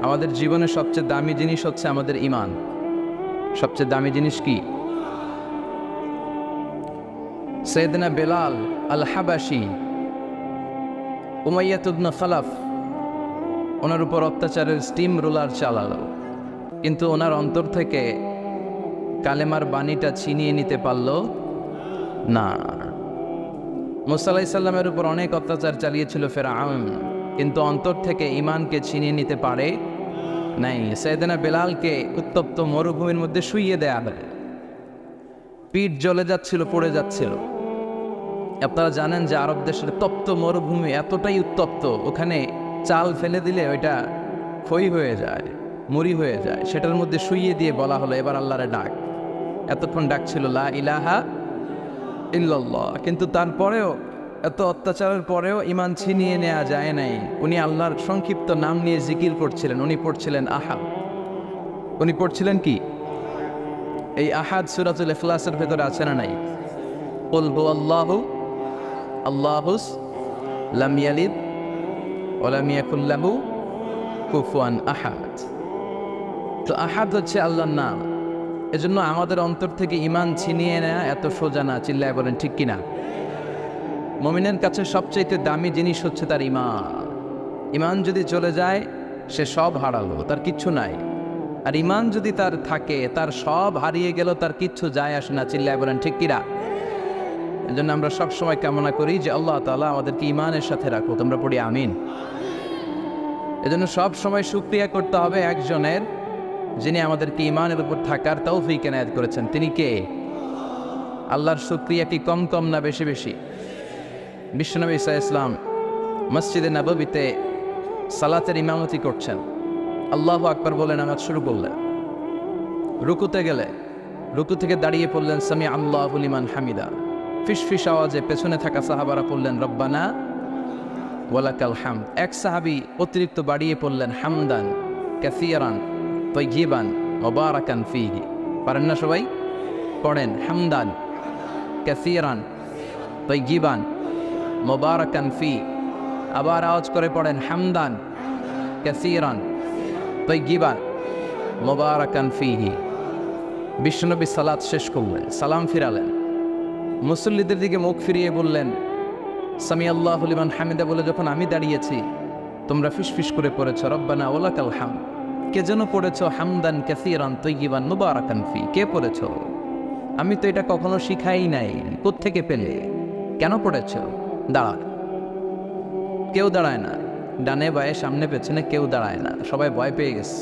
Speaker 1: আমাদের জীবনের সবচেয়ে দামি জিনিস হচ্ছে আমাদের ঈমান। সবচেয়ে দামি জিনিস কি? সাইয়েদনা বেলাল আল হাবাশি, উমাইয়া ইবনে খালাফ ওনার উপর অত্যাচারের স্টিম রোলার চালালো, কিন্তু ওনার অন্তর থেকে কালেমার বাণীটা ছিনিয়ে নিতে পারল না। মুসা আলাইহিস সালামের উপর অনেক অত্যাচার চালিয়েছিল ফেরাউন, কিন্তু অন্তর থেকে ঈমানকে ছিনিয়ে নিতে পারে নাই। সাইয়েদনা বেলালকে উত্তপ্ত মরুভূমির মধ্যে শুইয়ে দেয়া হয়, পিঠ জ্বলে যাচ্ছিল, পড়ে যাচ্ছিল। আপনারা জানেন যে আরব দেশের তপ্ত মরুভূমি এতটাই উত্তপ্ত, ওখানে চাল ফেলে দিলে ওইটা ক্ষয় হয়ে যায়, মুড়ি হয়ে যায়। সেটার মধ্যে শুইয়ে দিয়ে বলা হলো, এবার আল্লাহরে ডাক। এতক্ষণ ডাকছিল লা ইলাহা ইল্লাল্লাহ, কিন্তু তারপরেও, এত অত্যাচারের পরেও ঈমান ছিনিয়ে নেওয়া যায় নাই। উনি আল্লাহর সংক্ষিপ্ত নাম নিয়ে জিকির করছিলেন। উনি পড়ছিলেন আহাদ। উনি পড়ছিলেন কি? এই আহাদ সূরাতুল ইখলাসের ভেতরে আছে না নাই? কুল হুয়াল্লাহু আল্লাহুস লাম ইয়ালিদ ওয়া লাম ইয়াকুল লাহু কুফুয়ান আহাদ। তো আহাদ হচ্ছে আল্লাহর নাম। এজন্য আমাদের অন্তর থেকে ঈমান ছিনিয়ে নেওয়া এত সোজা না। চিল্লায় বলেন ঠিক কিনা? মুমিনের কাছে সবচেয়ে দামি জিনিস হচ্ছে তার ঈমান। ঈমান যদি চলে যায়, সে সব হারালো, তার কিচ্ছু নাই। আর ঈমান যদি তার থাকে, তার সব হারিয়ে গেল, তার কিচ্ছু যায় আসে না। চিল্লায় বলেন ঠিক কিনা? এজন্য আমরা সবসময় কামনা করি যে আল্লাহ তাআলা আমাদেরকে ঈমানের সাথে রাখুক। আমরা পড়ি আমিন। এজন্য সব সময় শুকরিয়া করতে হবে একজনের, যিনি আমাদেরকে ঈমানের উপর থাকার তৌফিক এনায়েত করেছেন। তিনি কে? আল্লাহর শুকরিয়া কি কম কম না বেশি বেশি? বিশ্বনবী সাল্লাল্লাহু আলাইহি ওয়াসাল্লাম মসজিদে নববীতে সালাতের ইমামতি করছেন, আল্লাহু আকবার বলে নামাজ শুরু করলেন। রুকুতে গেলে রুকু থেকে দাঁড়িয়ে পড়লেন সামি আল্লাহু লিমান হামিদা। ফিসফিস আওয়াজে পেছনে থাকা সাহাবারা পড়লেন রব্বানা ওয়ালাকাল হামদ। এক সাহাবী অতিরিক্ত বাড়িয়ে পড়লেন হামদান কাসীরান তাইয়িবান মুবারাকান ফীহি। পারেন না সবাই? পড়েন হামদান কাসীরান তাইয়িবান মুবারাকান ফী। আবার আওয়াজ করে পড়েন হামদান কাসীরান তাইয়িবান মুবারাকান ফীহি। বিশ্বনবী সালাত শেষ করলেন, সালাম ফিরালেন, মুসল্লিদের দিকে মুখ ফিরিয়ে বললেন সামি আল্লাহু লিমান হামিদা বলে যখন আমি দাঁড়িয়েছি তোমরা ফিসফিস করে পড়েছ রব্বানা ওয়ালাকাল হামদ। কে যেন পড়েছ হামদান কাসীরান তাইয়িবান মুবারাকান ফী। কে পড়েছ? আমি তো এটা কখনো শিখাই নাই, কোত্থেকে পেলে? কেন পড়েছ? দাঁড়ান। কেউ দাঁড়ায় না, ডানে বায়ে সামনে পেছনে কেউ দাঁড়ায় না, সবাই ভয় পেয়ে গেছে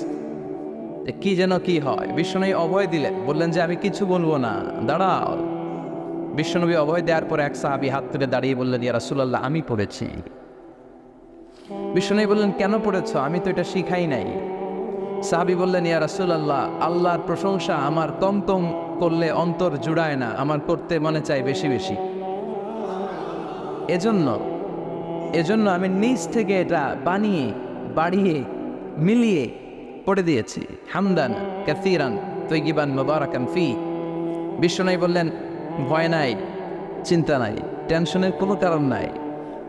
Speaker 1: যে কি যেন কি হয়। বিশ্বনবী অভয় দিলেন, বললেন যে আমি কিছু বলবো না, দাঁড়াও। বিশ্বনবী অভয় দেওয়ার পর এক সাহাবী হাত তুলে দাঁড়িয়ে বললেন ইয়া রাসূলুল্লাহ আমি পড়েছি। বিশ্বনবী বললেন কেন পড়েছ? আমি তো এটা শিখাই নাই। সাহাবী বললেন ইয়া রাসূলুল্লাহ আল্লাহর প্রশংসা আমার কম কম করলে অন্তর জুড়ায় না, আমার করতে মনে চাই বেশি বেশি। এজন্য আমি নিজ থেকে এটা বানিয়ে বাড়িয়ে মিলিয়ে পড়ে দিয়েছি হামদান কাসীরান তাইয়িবান মুবারাকান ফী। বিশ্বনবী বললেন ভয় নাই, চিন্তা নাই, টেনশনের কোনো কারণ নাই,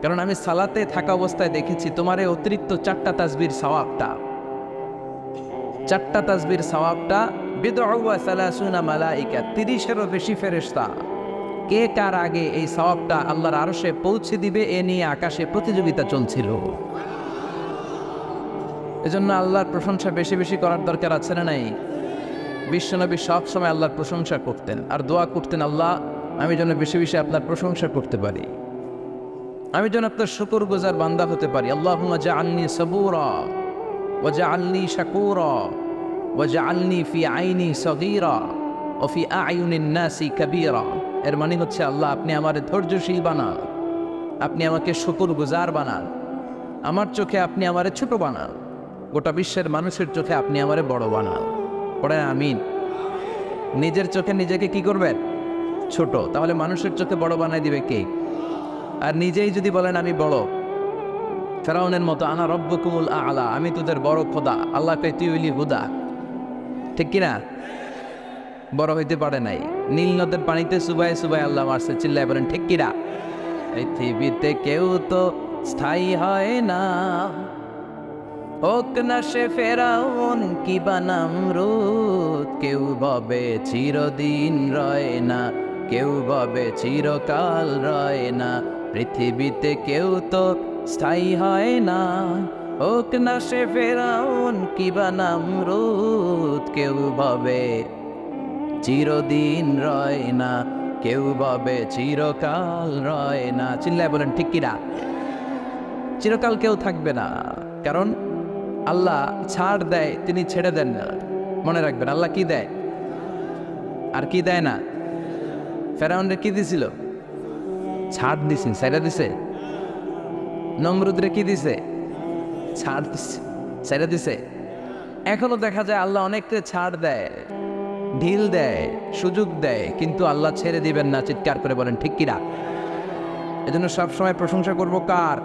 Speaker 1: কারণ আমি সালাতে থাকা অবস্থায় দেখেছি তোমার এই অতিরিক্ত 4টা তাসবির সওয়াবটা, 4টা তাসবির সওয়াবটা বিদউ ওয়া সালাসুনা মালাইকা, 30-এরও বেশি ফেরেশতা কে কার আগে এই সওয়াবটা আল্লাহর আরশে পৌঁছে দিবে এ নিয়ে আকাশে প্রতিযোগিতা চলছিল। এজন্য আল্লাহর প্রশংসা বেশি বেশি করার দরকার আছে না নাই? বিশ্বনবী সব সময় আল্লাহর প্রশংসা করতেন আর দোয়া করতেন আল্লাহ আমি যেন বেশি বেশি আপনার প্রশংসা করতে পারি, আমি যেন আপনার শুকরগুজার বান্দা হতে পারি। আল্লাহুম্মা জাআলনি সাবুরা ওয়া জাআলনি শাকুরা ওয়া জাআলনি ফি আইনি সগীরা ওয়া ফি আ'য়ুনিন নাসি কাবীরা। এর মানে হচ্ছে আল্লাহ আপনি আমারে ধৈর্যশীল বানান, আপনি আমাকে শুকরগুজার বানান, আমার চোখে আপনি আমারে ছোট বানান, গোটা বিশ্বের মানুষের চোখে আপনি আমারে বড় বানান। পড়েন আমিন। নিজের চোখে নিজেকে কি করবেন? ছোট, তাহলে মানুষের চোখে বড় বানাই দিবে কে? আর নিজেই যদি বলেন আমি বড়, ফেরাউনের মতো আনা রব্বুকুমুল আ'লা, আমি তোদের বড় খোদা, আল্লাহ কয় তুই হইলি হুদা, ঠিক কিনা? বড় হইতে পারে নাই, নীল নদের পানিতে সুবাই সুবাই আল্লাহ মারছে, চিল্লায় বলেন ঠিক কিনা? পৃথিবীতে কেউ তো স্থায়ী হয় না, হোক না সে ফেরাউন কি বা নমরুদ, কেউ ভাবে চিরদিন রয় না, কেউ ভাবে চিরকাল রয় না, পৃথিবীতে কেউ তো স্থায়ী হয় না, হোক না সে ফেরাউন কি বা নমরুদ, কেউ ভাবে চিরদিন রয় না, কেউ ভাবে চিরকাল রয় না। চিল্লায় বলেন ঠিক কিনা? চিরকাল কেউ থাকবে না, কারণ আল্লাহ ছাড় দেয়, তিনি ছেড়ে দেন না। মনে রাখবেন আল্লাহ কি দেয় আর কি দেয় না। ফেরাউনরে কি দিছিল? ছাড় দিছে, ছেড়ে দিছে। নমরুদরে কি দিছে? ছাড় দিছে, ছেড়ে দিছে। এখনো দেখা যায় আল্লাহ অনেককে ছাড় দেয়, ঢিল দেয়, সুযোগ দেয়, কিন্তু আল্লাহ ছেড়ে দিবেন না। চিৎকার করে বলেন ঠিক কিনা? এজন্য সবসময় প্রশংসা করব কার?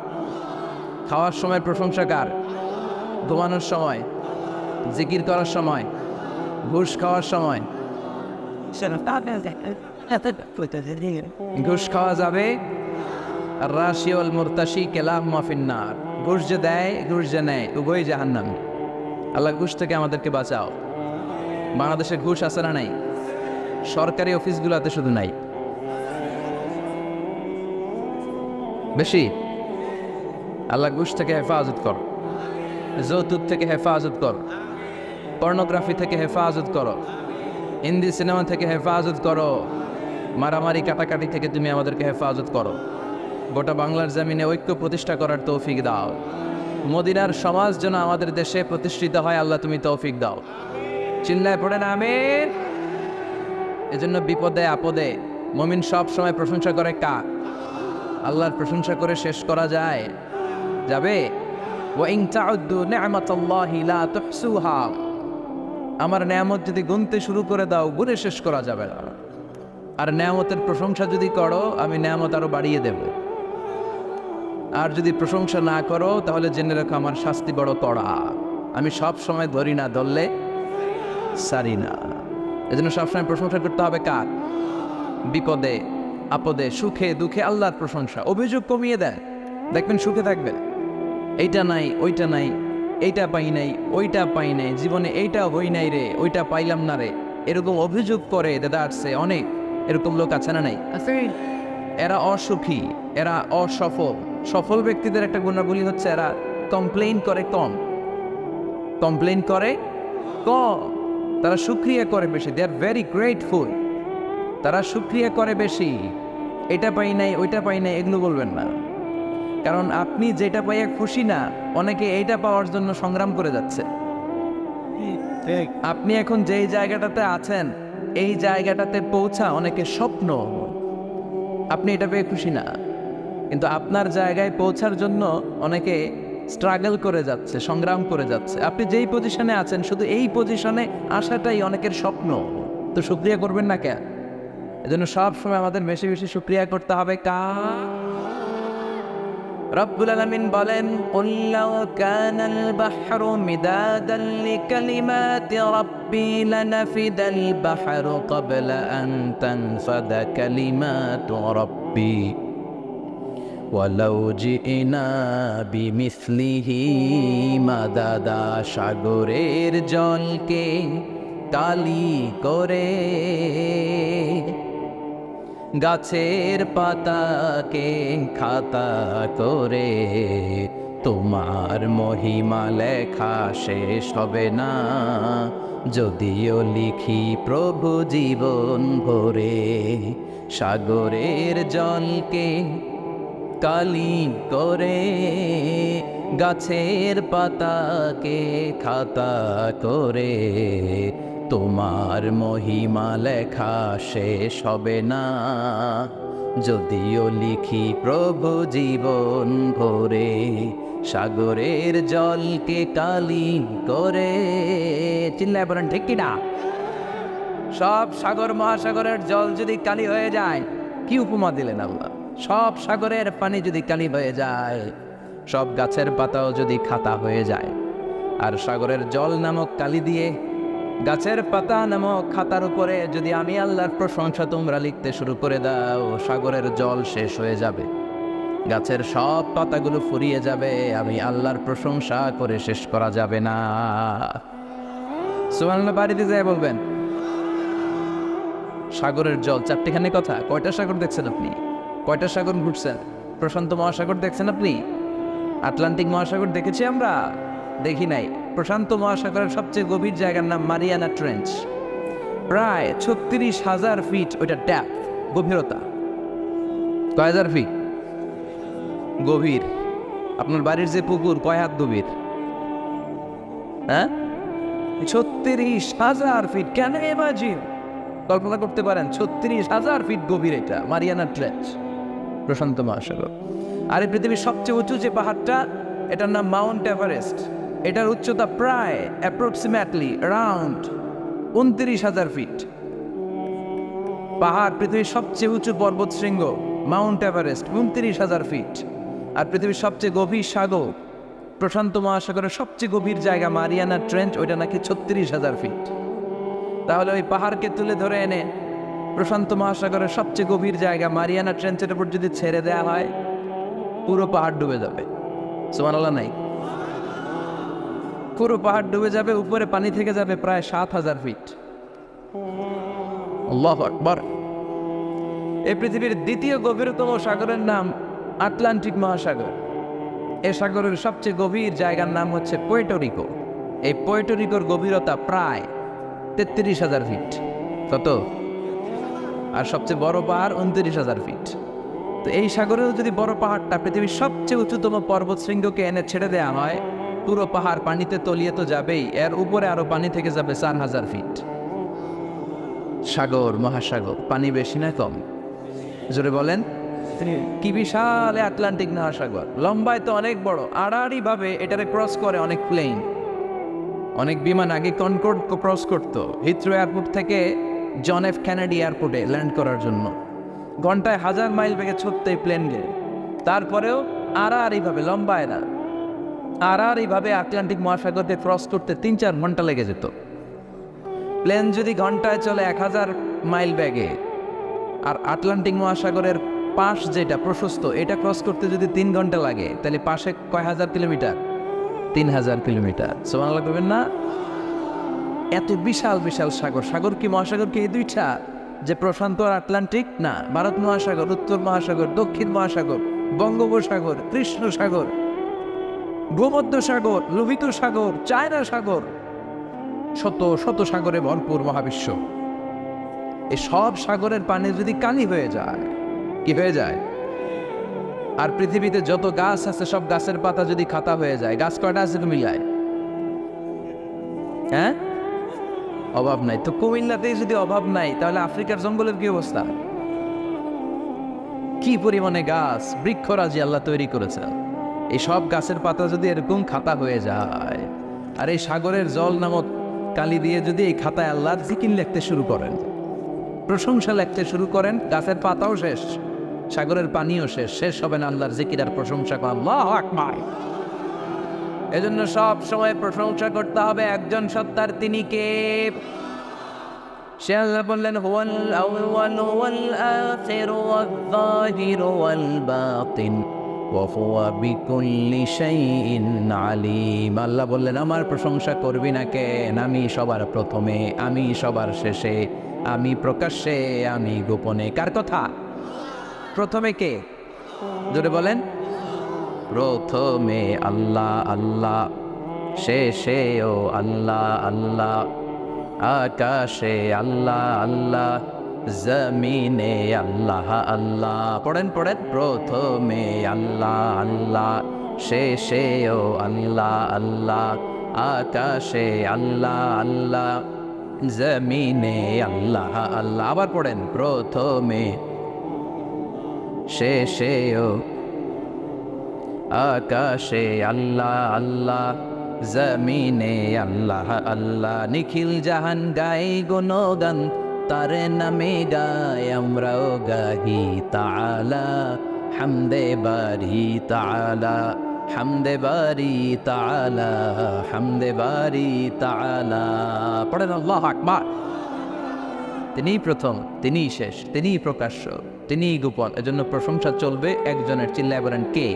Speaker 1: খাওয়ার সময় প্রশংসা কার? ঘুমানোর সময়, জিকির করার সময়, ঘুষ খাওয়ার সময়। ঘুষ খাওয়া যাবে? রাশিউল মুরতাশি কেলাহুমা ফিন্নার। ঘুষ যে দেয়, ঘুষ যে নেয়, উভয় জাহান্নামী। আল্লাহ ঘুষ থেকে আমাদেরকে বাঁচাও। বাংলাদেশে ঘুষ আছে না নাই? সরকারি অফিসগুলোতে শুধু নাই, বেশি। আল্লাহ ঘুষ থেকে হেফাজত কর, যৌতুক থেকে হেফাজত কর, পর্নোগ্রাফি থেকে হেফাজত করো, হিন্দি সিনেমা থেকে হেফাজত করো, মারামারি কাটাকাটি থেকে তুমি আমাদেরকে হেফাজত করো। গোটা বাংলার জমিনে ঐক্য প্রতিষ্ঠা করার তৌফিক দাও। মদিনার সমাজ যেন আমাদের দেশে প্রতিষ্ঠিত হয়, আল্লাহ তুমি তৌফিক দাও। চিল্লায় পড়েন আমিন। এজন্য বিপদে আপদে মুমিন সব সময় প্রশংসা করে কার? আল্লাহর প্রশংসা করে শেষ করা যায়? যাবে? ওয়া ইন তাউদ্দু নি'মাতাল্লাহি লা তুহসুহা, আমার নেয়ামত যদি গুনতে শুরু করে দাও গুনে শেষ করা যাবে না। আর নেয়ামতের প্রশংসা যদি করো আমি নেয়ামত আরো বাড়িয়ে দেব। আর যদি প্রশংসা না করো তাহলে জেনে রাখো আমার শাস্তি বড় কড়া। আমি সব সময় ধরি না, ধরলে সারি না। এজন্য সবসময় প্রশংসা করতে হবে কার? বিপদে আপদে সুখে দুঃখে আল্লাহর প্রশংসা। অভিযোগ কমিয়ে দেন, দেখবেন সুখে থাকবেন। এইটা নাই ওইটা নাই, এইটা পাই নাই ওইটা পাই নাই, জীবনে এইটা হই নাই রে, ওইটা পাইলাম না রে, এরকম অভিযোগ করে দেদারছে অনেক। এরকম লোক আছে না নাই? এরা অসুখী, এরা অসফল। সফল ব্যক্তিদের একটা গুণাবলী হচ্ছে এরা কমপ্লেইন করে কম, কমপ্লেইন করে কম, তারা শুকরিয়া করে বেশি। দে আর ভেরি গ্রেটফুল। তারা শুকরিয়া করে বেশি। এটা পাই নাই ওইটা পাই নাই এগুলো বলবেন না, কারণ আপনি যেটা পাইয়া খুশি না, অনেকে এইটা পাওয়ার জন্য সংগ্রাম করে যাচ্ছে। আপনি এখন যেই জায়গাটাতে আছেন এই জায়গাটাতে পৌঁছা অনেকে স্বপ্ন। আপনি এটা পেয়ে খুশি না, কিন্তু আপনার জায়গায় পৌঁছার জন্য অনেকে স্ট্রাগল করে যাচ্ছে, সংগ্রাম করে যাচ্ছে। আপনি যেই পজিশনে আছেন শুধু এই পজিশনে আসাটাই অনেকের স্বপ্ন। তো শুকরিয়া করবেন না কেন? এজন্য সব সময় আমাদের বেশি বেশি শুকরিয়া করতে হবে কার? রব্বুল আলামিন বলেন, কুল লাউ কানাল বাহরু মিদাদান লিকালিমাতি রাব্বি লানাফিদাল বাহরু ক্বাবলা আন তানফাদা কালিমাতু রাব্বি ওয়ালাউ জিনা বিমিসলিহি মাদাদা। সাগরের জলকে কালি করে, গাছের পাতাকে খাতা করে, তোমার মহিমা লেখা শেষ হবে না, যদিও লিখি প্রভু জীবন ভরে। সাগরের জলকে কালি করে, গাছের পাতাকে খাতা করে, তোমার মহিমা লেখা শেষ হবে না, যদিও লিখি প্রভু জীবন ভরে। সাগরের জলকে কালি করে। চিল্লায় বলেন ঠিক কিনা? সব সাগর মহাসাগরের জল যদি কালি হয়ে যায়, কি উপমা দিলেন আল্লাহ? সব সাগরের পানি যদি কালি হয়ে যায়, সব গাছের পাতাও যদি খাতা হয়ে যায়, আর সাগরের জল নামক কালি দিয়ে গাছের পাতা নামক খাতার উপরে যদি আমি আল্লাহর প্রশংসা তোমরা লিখতে শুরু করে দাও, সাগরের জল শেষ হয়ে যাবে, গাছের সব পাতাগুলো ফুরিয়ে যাবে, আমি আল্লাহর প্রশংসা করে শেষ করা যাবে না। সুবহানাল্লাহ বাড়িতে যায় বলবেন। সাগরের জল চারটিখানে কথা। কয়টা সাগর দেখছেন আপনি? কয়টা সাগর ঘুরছেন? প্রশান্ত মহাসাগর দেখছেন আপনি? আটলান্টিক মহাসাগর দেখেছি আমরা? দেখি নাই। প্রশান্ত মহাসাগরের সবচেয়ে গভীর জায়গার নাম মারিয়ানা ট্রেঞ্চ। প্রায় 36,000 ফিট ওইটা ডেপথ, গভীরতা। কয় হাজার ফিট গভীর? আপনার বাড়ির যে পুকুর কয় হাত গভীর? হ্যাঁ, 36,000 ফিট। কেন ইমাজিন, কল্পনা করতে পারেন 36,000 ফিট গভীর এটা মারিয়ানা ট্রেঞ্চ, প্রশান্ত মহাসাগর। আর এই পৃথিবীর সবচেয়ে উঁচু যে পাহাড়টা, এটার নাম মাউন্ট এভারেস্ট। এটার উচ্চতা প্রায় অ্যাপ্রক্সিমেটলি অ্যারাউন্ড 29,000 ফিট। পাহাড়, পৃথিবীর সবচেয়ে উঁচু পর্বত শৃঙ্গ মাউন্ট এভারেস্ট 29,000 ফিট। আর পৃথিবীর সবচেয়ে গভীর সাগর, প্রশান্ত মহাসাগরের সবচেয়ে গভীর জায়গা মারিয়ানা ট্রেঞ্চ, ওইটা নাকি 36,000 ফিট। তাহলে ওই পাহাড়কে তুলে ধরে এনে প্রশান্ত মহাসাগরের সবচেয়ে গভীর জায়গা মারিয়ানা ট্রেঞ্চের উপর যদি ছেড়ে দেওয়া হয়, পুরো পাহাড় ডুবে যাবে। সুবহানাল্লাহ নাই? পুরো পাহাড় ডুবে যাবে, উপরে পানি থেকে যাবে প্রায় 7,000 ফিট। আল্লাহু আকবার। এই পৃথিবীর দ্বিতীয় গভীরতম সাগরের নাম আটলান্টিক মহাসাগর। এই সাগরের সবচেয়ে গভীর জায়গার নাম হচ্ছে পুয়ের্টো। এই পুয়ের্টোর গভীরতা প্রায় 33,000 ফিট। কত? আর সবচেয়ে বড় পাহাড় 29,000 ফিট। তো এই সাগরেও যদি বড় পাহাড়টা পৃথিবীর সবচেয়ে উঁচুতম পর্বত শৃঙ্গকে এনে ছেড়ে দেওয়া হয়, পুরো পাহাড় পানিতে তলিয়ে তো যাবেই, এর উপরে আরো পানি থেকে যাবে 4,000 ফিট। সাগর মহাসাগর, পানি বেশি না কম? জোরে বলেন। কি বিশাল আটলান্টিক মহাসাগর, লম্বায় তো অনেক বড়, আড়াআড়ি ভাবে এটারে ক্রস করে অনেক প্লেন, অনেক বিমান। আগে কনকর্ড ক্রস করতো হিথ্রো এয়ারপোর্ট থেকে জন এফ কেনেডি এয়ারপোর্টে ল্যান্ড করার জন্য, ঘন্টায় 1000 মাইল বেগে ছুটতে প্লেন গেলে। তারপরেও আড়াআড়িভাবে, লম্বায় না, আড়াআড়িভাবে আটলান্টিক মহাসাগরকে ক্রস করতে 3-4 ঘন্টা লেগে যেত। প্লেন যদি ঘন্টায় চলে 1000 মাইল বেগে, আর আটলান্টিক মহাসাগরের পাশ যেটা প্রশস্ত, এটা ক্রস করতে যদি 3 ঘন্টা লাগে, তাহলে পাশে কয় হাজার কিলোমিটার? 3000 কিলোমিটার। সুবহানাল্লাহ করবেন না? এত বিশাল বিশাল সাগর। সাগর কি, মহাসাগর কি এই দুইটা, যে প্রশান্ত আর আটলান্টিক? না, ভারত মহাসাগর, উত্তর মহাসাগর, দক্ষিণ মহাসাগর, বঙ্গোপসাগর, কৃষ্ণ সাগর, ভূমধ্য সাগর, লোহিত সাগর, চায়না সাগর, শত শত সাগরে ভরপুর মহাবিশ্ব। এই সব সাগরের পানি যদি কালি হয়ে যায়, কি হয়ে যায়? আর পৃথিবীতে যত গাছ আছে সব গাছের পাতা যদি খাতা হয়ে যায়, গাছ কয়টা আছে মিলায়? হ্যাঁ, অভাব নাই। তো কুমিল্লাতেই যদি অভাব নাই, তাহলে আফ্রিকার জঙ্গলের কি অবস্থা? কি পরিমাণে গাছ, বৃক্ষরাজি আল্লাহ তৈরি করেছেন। এই সব গাছের পাতা যদি এরকম খাতা হয়ে যায়, আর এই সাগরের জল নামক কালি দিয়ে যদি এই খাতায় আল্লাহর জিকির লিখতে শুরু করেন, প্রশংসা লিখতে শুরু করেন, গাছের পাতাও শেষ, সাগরের পানিও শেষ, শেষ হবে না আল্লাহর জিকির আর প্রশংসা করা। আল্লাহু আকবার। এজন্য সব সময় প্রশংসা করতে হবে একজন সত্তার, তিনি কে? সে আল্লাহ বললেন, হুয়াল আউয়াল ওয়াল আখির ওয়াল যাহির ওয়াল বাতিন ওয়া হুয়া বিকুল্লি শাইইন আলিম। আল্লাহ বললেন, আমার প্রশংসা করবি না কেন? আমি সবার প্রথমে, আমি সবার শেষে, আমি প্রকাশ্যে, আমি গোপনে। কার কথা? প্রথমে কে? জোরে বলেন। প্রথমে আল্লাহ আল্লাহ, শেষেও আল্লাহ আল্লাহ, আকাশে আল্লাহ আল্লাহ, জমিনে আল্লাহ আল্লাহ। পড়েন পড়েন। প্রথমে আল্লাহ আল্লাহ, শেষেও আল্লাহ আল্লাহ, আকাশে আল্লাহ আল্লাহ, জমিনে আল্লাহ আল্লাহ। আবার পড়েন। প্রথমে, শেষেও, আকাশে আল্লাহ আল্লাহ, জমিনে আল্লাহ আল্লাহ। নিখিল জাহান গাই গুণগান, তার নামে গায় আমরাও গাহি তাআলা, হামদে বারি তাআলা, হামদে বারি তাআলা, হামদে বারি তাআলা। পড়েন আল্লাহু আকবার। তিনিই প্রথম, তিনিই শেষ, তিনিই প্রকাশ্য, তিনিই গোপন। এজন্য প্রশংসা চলবে একজনের। চিল্লায় বলেন, কে?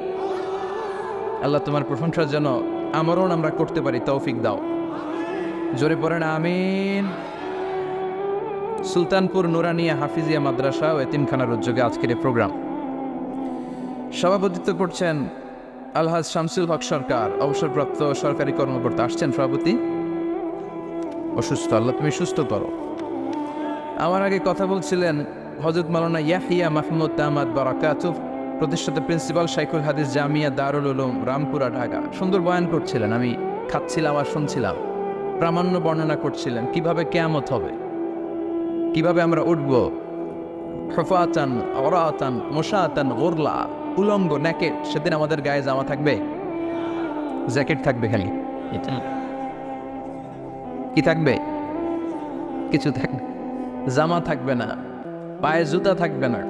Speaker 1: আল্লাহ তোমার প্রশংসার জন্য আমরণ আমরা করতে পারি, তৌফিক দাও। জোরে পড়েন আমিন। সুলতানপুর নুরানিয়া হাফিজিয়া মাদ্রাসা ও এতিমখানার উদ্যোগে আজকের এই প্রোগ্রাম সভাপতিত্ব করছেন আলহাজ শামসুল হক সরকার, অবসরপ্রাপ্ত সরকারি কর্মকর্তা। আসছেন সভাপতি, অসুস্থ, আল্লাহ তুমি সুস্থ করো। আমার আগে কথা বলছিলেন হযরত মাওলানা ইয়াহিয়া মাহমুদ দামাত বারাকাতুহু, প্রতিষ্ঠাতা প্রিন্সিপাল শাইখুল হাদিস জামিয়া দারুল উলুম রামপুরা, ঢাকা। সুন্দর বয়ান করছিলেন, আমি খাচ্ছিলাম আর শুনছিলাম। প্রামাণ্য বর্ণনা করছিলেন কিভাবে কিয়ামত হবে, কিভাবে আমরা উঠব, হুফাতান আওরাতান মুশাতান গুরলা, উলঙ্গ, নেকেট। সেদিন আমাদের গায়ে জামা থাকবে, জ্যাকেট থাকবে, খালি এটা কি থাকবে? কিছু থাকবে, জামা থাকবে না, পায়ে জুতা থাকবে না,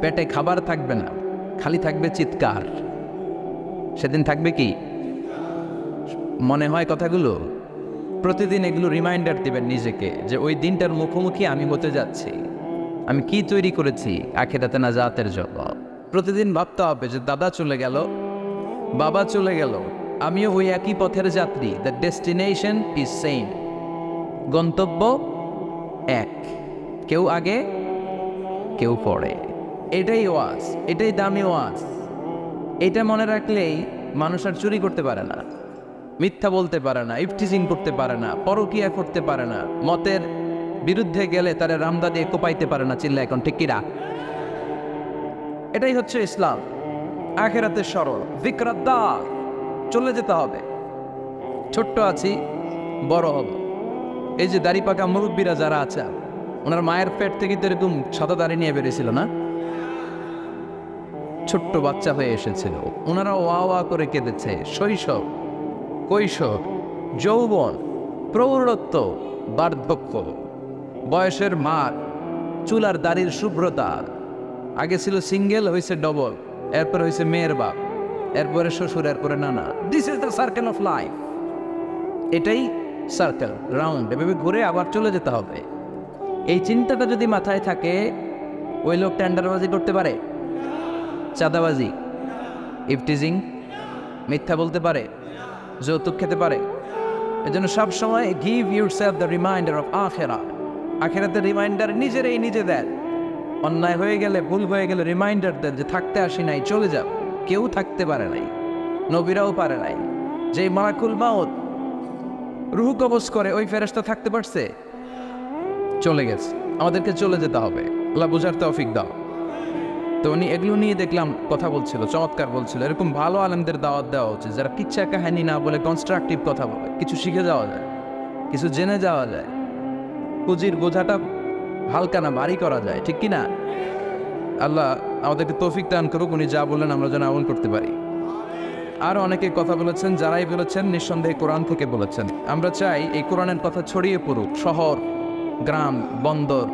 Speaker 1: পেটে খাবার থাকবে না, খালি থাকবে চিৎকার। সেদিন থাকবে কি? মনে হয় কথাগুলো প্রতিদিন এগুলো রিমাইন্ডার দিবেন নিজেকে, যে ওই দিনটার মুখোমুখি আমি হতে যাচ্ছি, আমি কি তৈরি করেছি আখিরাতে নাজাতের জন্য। প্রতিদিন ভাবতে হবে যে দাদা চলে গেল, বাবা চলে গেল, আমিও ওই একই পথের যাত্রী। দ্য ডেস্টিনেশন ইজ সেম, গন্তব্য এক, কেউ আগে কেউ পরে। এটাই ওয়াজ, এটাই দামি ওয়াজ। এটা মনে রাখলেই মানুষ আর চুরি করতে পারে না, মিথ্যা বলতে পারে না, ইফটিজিং করতে পারে না, পরকিয়া করতে পারে না, মতের বিরুদ্ধে গেলে তারা রামদা দিয়ে কোপাইতে পারে না। চিল্লা এখন ঠিক কিরা? এটাই হচ্ছে ইসলাম। আখিরাতের সরল যিকরাদ্দার, চলে যেতে হবে। ছোট্ট আছি, বড় হব। এই যে দাড়ি পাকা মুরব্বীরা যারা আছে, ওনার মায়ের পেট থেকে তো এরকম সাদা দাড়ি নিয়ে বেরিয়েছিল না? ছোট্ট বাচ্চা হয়ে এসেছিল, ওনারা ওয়া ওয়া করে কেঁদেছে। শৈশব, কৈশোর, যৌবন, প্রৌঢ়ত্ব, বার্ধক্য, বয়সের মার, চুলার দাড়ির শুভ্রতা, আগে ছিল সিঙ্গেল, হয়েছে ডবল, এরপরে হয়েছে মেয়ের বাপ, এরপরে শ্বশুর, এরপরে নানা। This is the circle of life. এটাই সার্কেল, রাউন্ড, এভাবে ঘুরে আবার চলে যেতে হবে। এই চিন্তাটা যদি মাথায় থাকে, ওই লোক টেন্ডারবাজি করতে পারে, চাঁদাবাজি, ইফটিজিং, মিথ্যা বলতে পারে, যৌতুক খেতে পারে। এজন্য সবসময় give your self the reminder of আখেরা। আখেরাতের রিমাইন্ডার নিজে দেন। অন্যায় হয়ে গেলে, ভুল হয়ে গেলে রিমাইন্ডার দেন যে থাকতে আসি নাই, চলে যাব। কেউ থাকতে পারে নাই, নবীরাও পারে নাই। যে মালাকুল মাউত রুহ কবজ করে, ওই ফেরেশতা থাকতে পারছে? চলে গেছে। আমাদেরকে চলে যেতে হবে। আল্লাহ বুঝার তৌফিক দাও। তো উনি এগুলো নিয়ে দেখলাম কথা বলছিল, চমৎকার বলছিল। এরকম ভালো আলেমদের দাওয়াত দেওয়া উচিত, যারা কিচ্ছা কাহিনী না বলে কনস্ট্রাকটিভ কথা বলে, কিছু শিখে যাওয়া যায়, কিছু জেনে যাওয়া যায়, পুঁজির বোঝাটা হালকা না ভারী করা যায়, ঠিক কি না? আল্লাহ আমাদেরকে তৌফিক দান করুক, উনি যা বললেন আমরা যেন আমল করতে পারি। আর অনেকে কথা বলেছেন, যারাই বলেছেন নিঃসন্দেহে কোরআন থেকে বলেছেন। আমরা চাই এই কোরআনের কথা ছড়িয়ে পড়ুক শহর, গ্রাম, বন্দর,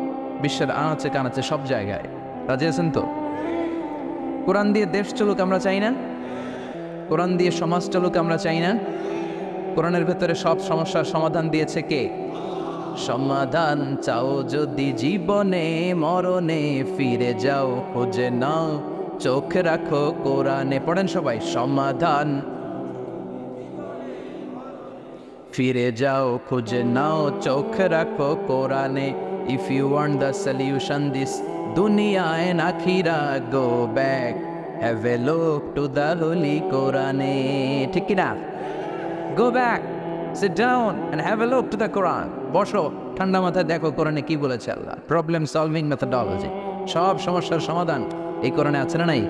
Speaker 1: বিশ্বের আনাচে কানাচে, সব জায়গায়। রাজি আছেন তো? কোরআন দিয়ে দেশ চলুক আমরা চাই না? কোরআন দিয়ে সমাজ চলুক আমরা চাই না? কোরআনের ভেতরে সব সমস্যার সমাধান দিয়েছে কে? সমাধান চাও যদি জীবনে মরণে, ফিরে যাও খুঁজে নাও, চোখ রাখো কোরআনে। পড়েন সবাই, সমাধান ফিরে যাও খুঁজে নাও, চোখ রাখো কোরআনে। If you want the solution this দুনিয়া এন্ড আখিরা, go back, have a look to the holy কোরআনে। ঠিক কি না? Go back, sit down and have a look to the Quran. বসো, ঠান্ডা মাথায় দেখো কোরআনে কি বলেছে আল্লাহ। প্রবলেম সলভিং মেথোডোলজি, সব সমস্যার সমাধান এই কোরআনে আছে না নাই?